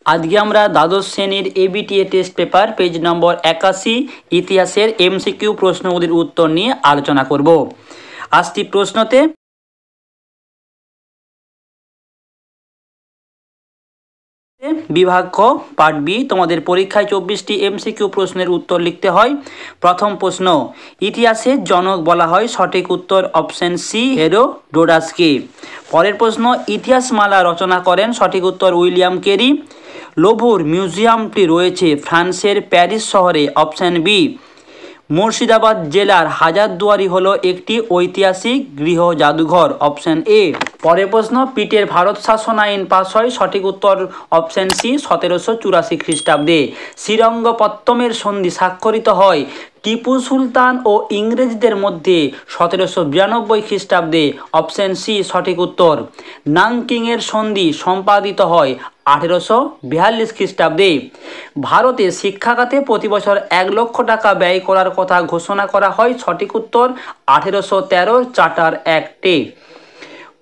আজকে আমরা দ্বাদশ শ্রেণীর এবিটিএ টেস্ট পেপার পেজ নম্বর 81 ইতিহাসের এমসিকিউ প্রশ্নগুলির উত্তর নিয়ে আলোচনা করব। আসছি প্রশ্নতে। বিভাগ ক পার্ট বি, তোমাদের পরীক্ষায় 24টি এমসিকিউ প্রশ্নের উত্তর লিখতে হয়। প্রথম প্রশ্ন, ইতিহাসের জনক বলা হয়, সঠিক উত্তর অপশন সি হেরোডোটাসকে। পরের প্রশ্ন, ইতিহাসমালা রচনা করেন, সঠিক উত্তর উইলিয়াম কেরি। লোভুর মিউজিয়ামটি রয়েছে ফ্রান্সের প্যারিস শহরে, অপশন বি। মুর্শিদাবাদ জেলার হাজারদুয়ারি হলো একটি ঐতিহাসিক গৃহ জাদুঘর, অপশন এ। পরের প্রশ্ন, পিটের ভারত শাসন আইন পাস হয়, সঠিক উত্তর অপশন সি 1784 খ্রিস্টাব্দে। শ্রীরঙ্গপত্তমের সন্ধি স্বাক্ষরিত হয় টিপু সুলতান ও ইংরেজদের মধ্যে 1792 খ্রিস্টাব্দে, অপশন সি সঠিক উত্তর। নানকিংয়ের সন্ধি সম্পাদিত হয় 1842 খ্রিস্টাব্দে। ভারতে শিক্ষাখাতে প্রতি বছর 1 লক্ষ টাকা ব্যয় করার কথা ঘোষণা করা হয়, সঠিক উত্তর 1813 চার্টার অ্যাক্টে।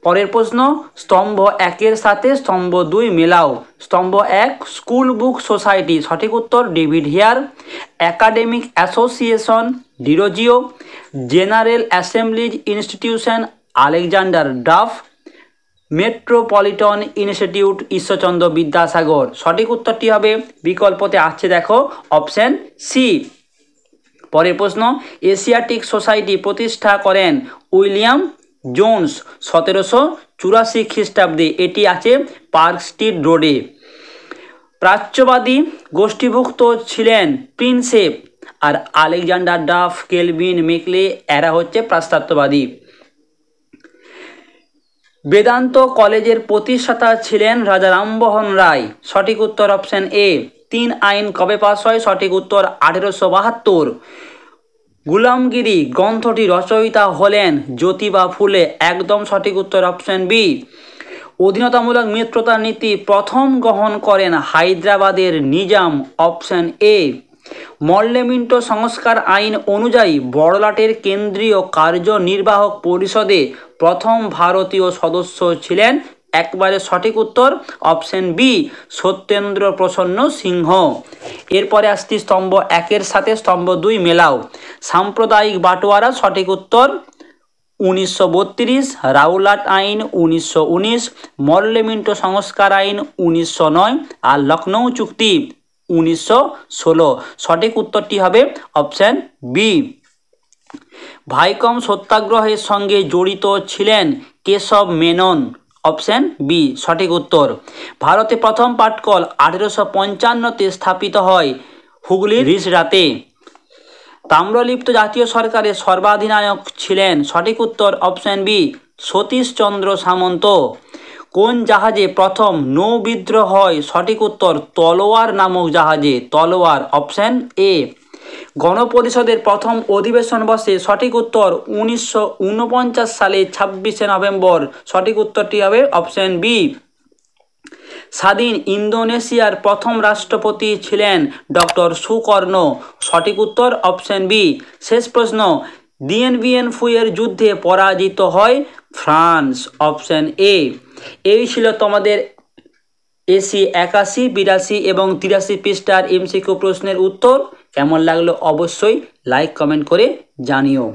পরের প্রশ্ন, স্তম্ভ 1-এর সাথে স্তম্ভ 2 মেলাও। স্তম্ভ 1 স্কুল বুক সোসাইটি, সঠিক উত্তর David Hare. Academic association Derozio. General assemblies institution Alexander Duff. Metropolitan institute Ishwarchandra Vidyasagar. সঠিক উত্তরটি হবে বিকল্পতে আসছে, দেখো অপশন সি। পরের প্রশ্ন, এশিয়াটিক সোসাইটি প্রতিষ্ঠা করেন উইলিয়াম জোন্স 1784 খ্রিস্টাব্দে, এটি আছে পার্ক স্ট্রিট রোডে। প্রাচ্যবাদী গোষ্ঠীভুক্ত ছিলেন প্রিন্সেপ আর আলেকজান্ডার ডাফ, কেলভিন, মেকলে, এরা হচ্ছে পাশ্চাত্যবাদী। বেদান্ত কলেজের প্রতিষ্ঠাতা ছিলেন রাজা রামমোহন রায়, সঠিক উত্তর অপশন এ। 3 আইন কবে পাস হয়, সঠিক উত্তর 1872। গুলামগিরি গ্রন্থটি রচয়িতা হলেন জ্যোতিবা ফুলে, একদম সঠিক উত্তর অপশন বি। অধীনতামূলক মিত্রতা নীতি প্রথম গ্রহণ করেন হায়দ্রাবাদের নিজাম, অপশন এ। মল্লেমিন্টো সংস্কার আইন অনুযায়ী বড়লাটের কেন্দ্রীয় কার্যনির্বাহক পরিষদে প্রথম ভারতীয় সদস্য ছিলেন, একবারে সঠিক উত্তর অপশন বি সত্যেন্দ্র প্রসন্ন সিংহ। এরপরে আসছি স্তম্ভ 1-এর সাথে স্তম্ভ 2 মেলাও। সাম্প্রদায়িক বাটোয়ারা, সঠিক উত্তর 1932। রাউলাট আইন 1919। মল্লেমিন্টো সংস্কার আইন 1909 আর লখনৌ চুক্তি 1916। সঠিক উত্তরটি হবে অপশন বি। ভাইকম সত্যাগ্রহের সঙ্গে জড়িত ছিলেন কেশব মেনন, অপশন বি সঠিক উত্তর। ভারতে প্রথম পাটকল 1855-তে স্থাপিত হয় হুগলির রিসরাতে। তাম্রলিপ্ত জাতীয় সরকারের সর্বাধিনায়ক ছিলেন, সঠিক উত্তর অপশন বি সতীশচন্দ্র সামন্ত। কোন জাহাজে প্রথম নৌ বিদ্রোহ হয়, সঠিক উত্তর তলোয়ার নামক জাহাজে, তলোয়ার, অপশন এ। গণপরিষদের প্রথম অধিবেশন বসে, সঠিক উত্তর 1949 সালে 26শে নভেম্বর, সঠিক উত্তরটি হবে অপশন বি। স্বাধীন ইন্দোনেশিয়ার প্রথম রাষ্ট্রপতি ছিলেন ডক্টর সুকর্ণ, সঠিক উত্তর অপশন বি। শেষ প্রশ্ন, দিয়েন বিয়েন ফুয়ের যুদ্ধে পরাজিত হয় ফ্রান্স, অপশন এ। এই ছিল তোমাদের এসি 81, 82 এবং 83 পৃষ্ঠার এমসিকিউ প্রশ্নের উত্তর। কেমন লাগলো অবশ্যই লাইক কমেন্ট করে জানিও।